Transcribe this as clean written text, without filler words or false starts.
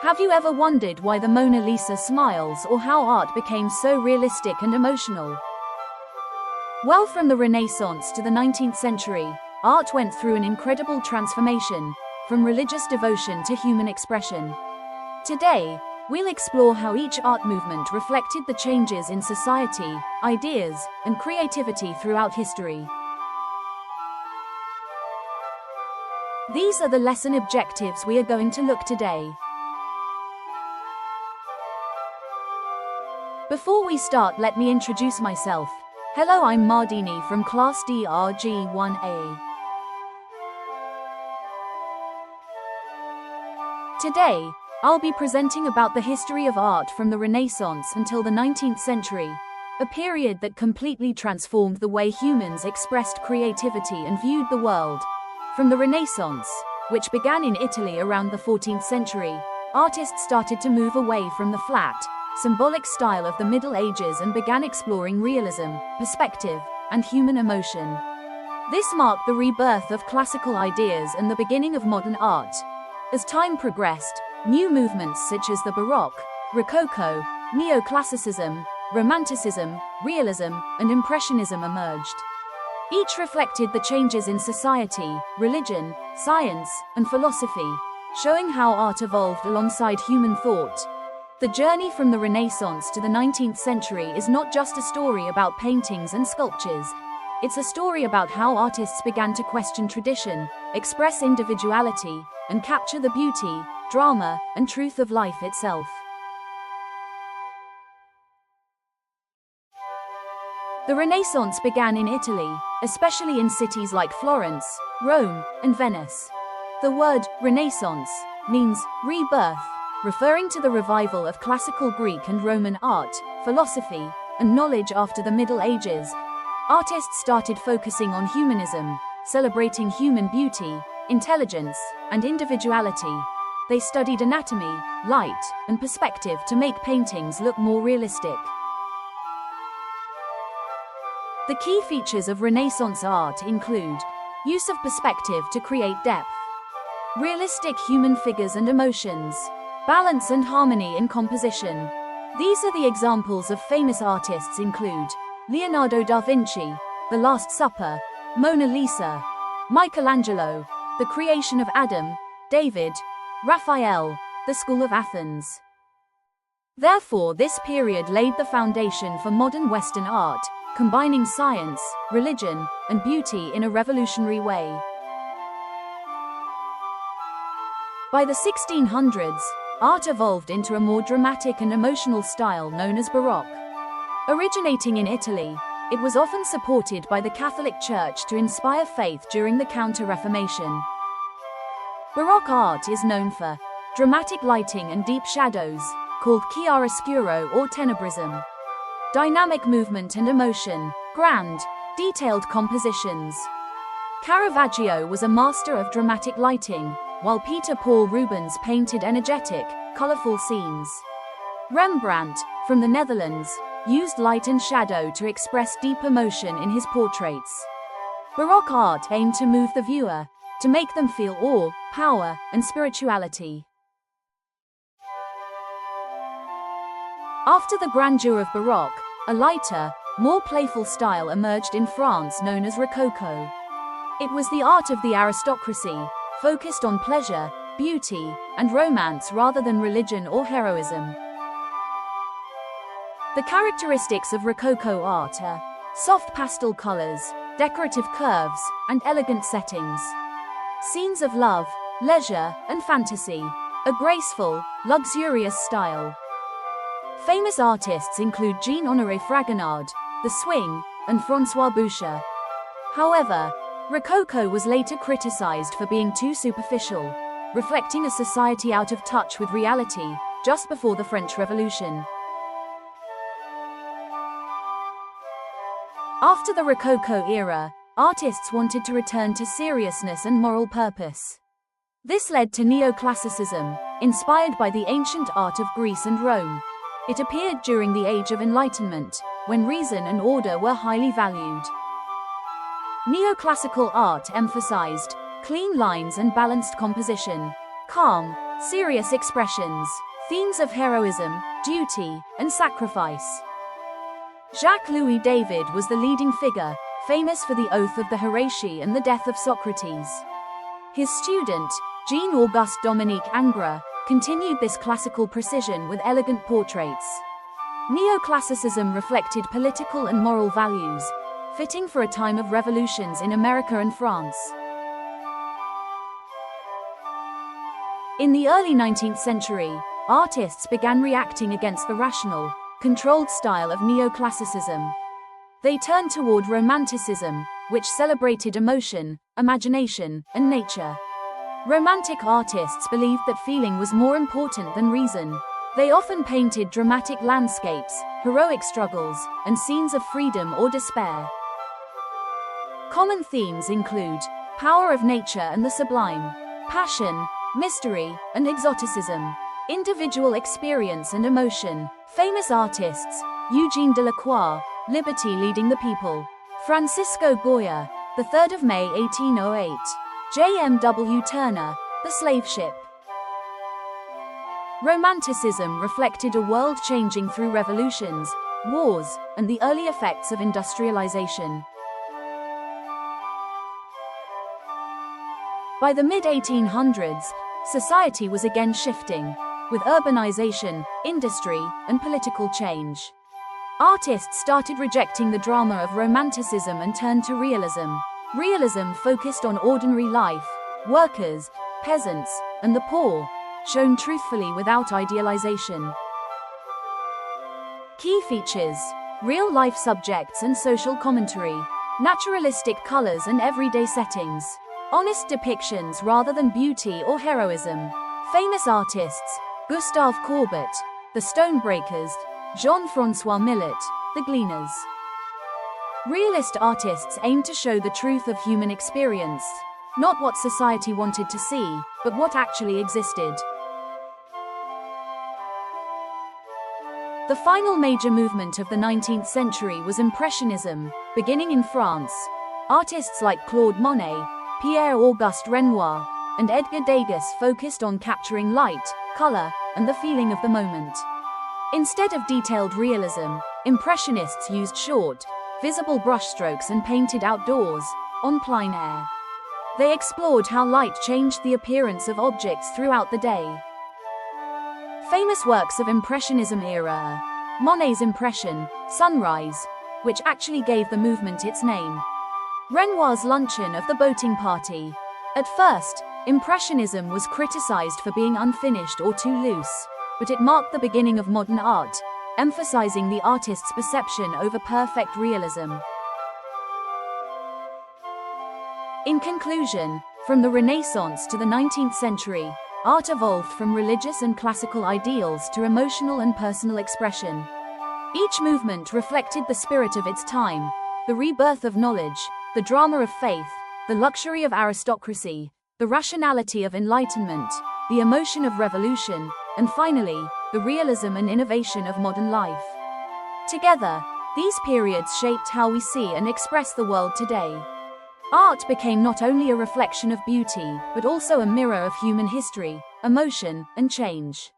Have you ever wondered why the Mona Lisa smiles or how art became so realistic and emotional? Well, from the Renaissance to the 19th century, art went through an incredible transformation, from religious devotion to human expression. Today, we'll explore how each art movement reflected the changes in society, ideas, and creativity throughout history. These are the lesson objectives we are going to look today. Before we start, let me introduce myself. Hello, I'm Mardini from Class DRG1A. Today, I'll be presenting about the history of art from the Renaissance until the 19th century, a period that completely transformed the way humans expressed creativity and viewed the world. From the Renaissance, which began in Italy around the 14th century, artists started to move away from the flat, symbolic style of the Middle Ages and began exploring realism, perspective, and human emotion. This marked the rebirth of classical ideas and the beginning of modern art. As time progressed, new movements such as the Baroque, Rococo, Neoclassicism, Romanticism, Realism, and Impressionism emerged. Each reflected the changes in society, religion, science, and philosophy, showing how art evolved alongside human thought. The journey from the Renaissance to the 19th century is not just a story about paintings and sculptures. It's a story about how artists began to question tradition, express individuality, and capture the beauty, drama, and truth of life itself. The Renaissance began in Italy, especially in cities like Florence, Rome, and Venice. The word Renaissance means rebirth, referring to the revival of classical Greek and Roman art, philosophy, and knowledge after the Middle Ages. Artists started focusing on humanism, celebrating human beauty, intelligence, and individuality. They studied anatomy, light, and perspective to make paintings look more realistic. The key features of Renaissance art include use of perspective to create depth, realistic human figures and emotions, balance and harmony in composition. These are the examples of famous artists include Leonardo da Vinci, The Last Supper, Mona Lisa, Michelangelo, The Creation of Adam, David, Raphael, The School of Athens. Therefore, this period laid the foundation for modern Western art, combining science, religion, and beauty in a revolutionary way. By the 1600s, art evolved into a more dramatic and emotional style known as Baroque. Originating in Italy, it was often supported by the Catholic Church to inspire faith during the Counter-Reformation. Baroque art is known for dramatic lighting and deep shadows, called chiaroscuro or tenebrism, dynamic movement and emotion, grand, detailed compositions. Caravaggio was a master of dramatic lighting, while Peter Paul Rubens painted energetic, colorful scenes. Rembrandt, from the Netherlands, used light and shadow to express deep emotion in his portraits. Baroque art aimed to move the viewer, to make them feel awe, power, and spirituality. After the grandeur of Baroque, a lighter, more playful style emerged in France known as Rococo. It was the art of the aristocracy, focused on pleasure, beauty, and romance rather than religion or heroism. The characteristics of Rococo art are soft pastel colors, decorative curves, and elegant settings. Scenes of love, leisure, and fantasy. A graceful, luxurious style. Famous artists include Jean-Honoré Fragonard, The Swing, and François Boucher. However, Rococo was later criticized for being too superficial, reflecting a society out of touch with reality, just before the French Revolution. After the Rococo era, artists wanted to return to seriousness and moral purpose. This led to Neoclassicism, inspired by the ancient art of Greece and Rome. It appeared during the Age of Enlightenment, when reason and order were highly valued. Neoclassical art emphasized clean lines and balanced composition, calm, Serious expressions. Themes of heroism, duty, and sacrifice. Jacques-Louis David was the leading figure, famous for the Oath of the Horatii and the death of Socrates. His student, Jean-Auguste Dominique Ingres, continued this classical precision with elegant portraits. Neoclassicism reflected political and moral values, fitting for a time of revolutions in America and France. In the early 19th century, artists began reacting against the rational, controlled style of neoclassicism. They turned toward Romanticism, which celebrated emotion, imagination, and nature. Romantic artists believed that feeling was more important than reason. They often painted dramatic landscapes, heroic struggles, and scenes of freedom or despair. Common themes include power of nature and the sublime, passion, mystery, and exoticism, individual experience and emotion. Famous artists: Eugene Delacroix, Liberty Leading the People; Francisco Goya, the 3rd of May 1808; J.M.W. Turner, The Slave Ship. Romanticism reflected a world changing through revolutions, wars, and the early effects of industrialization. By the mid-1800s, society was again shifting, with urbanization, industry, and political change. Artists started rejecting the drama of Romanticism and turned to realism. Realism focused on ordinary life, workers, peasants, and the poor, shown truthfully without idealization. Key features: real-life subjects and social commentary, naturalistic colors and everyday settings, honest depictions rather than beauty or heroism. Famous artists: Gustave Courbet, The Stonebreakers; Jean-François Millet, The Gleaners. Realist artists aimed to show the truth of human experience, not what society wanted to see, but what actually existed. The final major movement of the 19th century was Impressionism, beginning in France. Artists like Claude Monet, Pierre-Auguste Renoir, and Edgar Degas focused on capturing light, color, and the feeling of the moment. Instead of detailed realism, Impressionists used short, visible brushstrokes and painted outdoors, on plein air. They explored how light changed the appearance of objects throughout the day. Famous works of Impressionism era: Monet's Impression, Sunrise, which actually gave the movement its name; Renoir's Luncheon of the Boating Party. At first, Impressionism was criticized for being unfinished or too loose, but it marked the beginning of modern art, emphasizing the artist's perception over perfect realism. In conclusion, from the Renaissance to the 19th century, art evolved from religious and classical ideals to emotional and personal expression. Each movement reflected the spirit of its time: the rebirth of knowledge, the drama of faith, the luxury of aristocracy, the rationality of enlightenment, the emotion of revolution, and finally, the realism and innovation of modern life. Together, these periods shaped how we see and express the world today. Art became not only a reflection of beauty, but also a mirror of human history, emotion, and change.